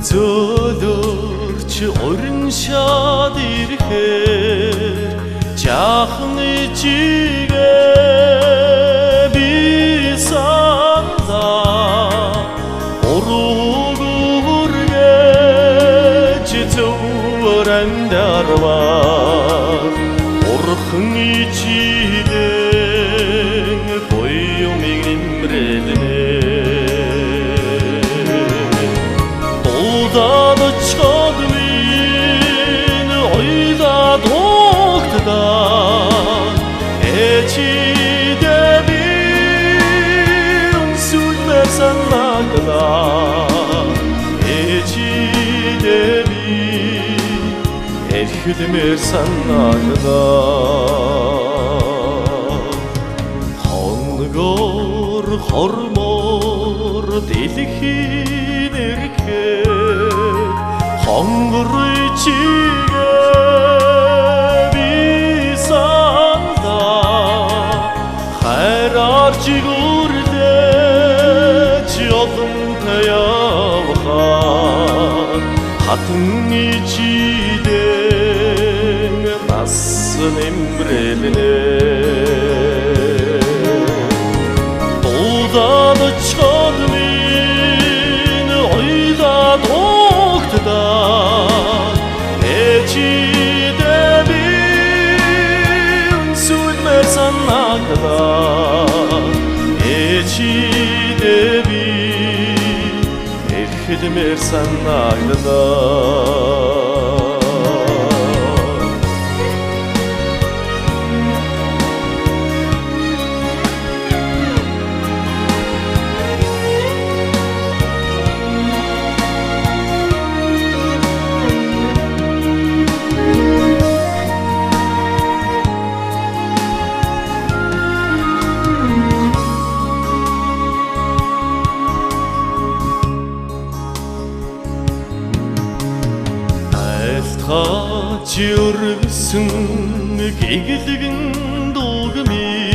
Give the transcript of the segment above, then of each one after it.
Зөөлөрч орин шаад ирэхээр жаахан ичигээ би сандаа уруугүргэж зөвөрөндарваа урхан ичидэн боёмиг нимрэлнэ Dağlıçad min oyda doğukta Eçide bin sülmesen nakda Eçide bin erküdmersen nakda Hongor hormor delhin erkek Хонгор ичигээ би сандаа хайраар чигүрлэж олонтой явахаар хатан ичидэн нас нэмрэлнэ дуудаад чад минь ойлаад Eçide bin sülmesen nakda Eçide bin erkidmersen nakda Жиргсэн гэгэлгэн дугми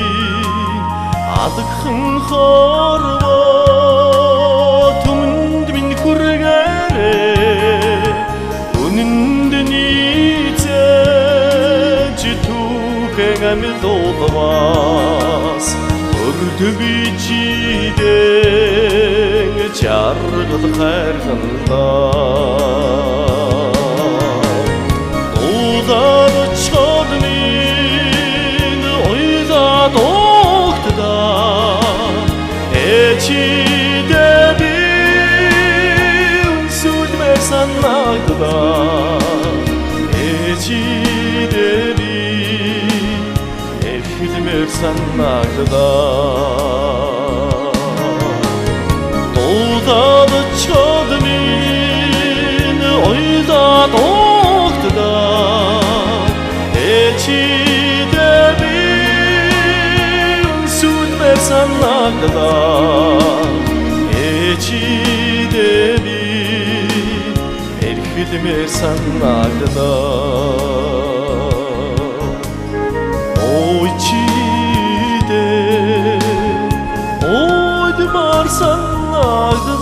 адагхан хорвоо түмэнд минь хүргээрээ үнэнд нийцэж түүхэн амьлуулваас өрдөг ичидэн чаргал хайрхандаа Dağlıçad min oyda doğukta Eçide bin sülmesen nakda Eçide bin erkidmersen nakda Dağlıçad min oyda doğukta Eçide bin sülmesen nakda Eçide bin erkidmersen nakda O içide oydmarsan nakda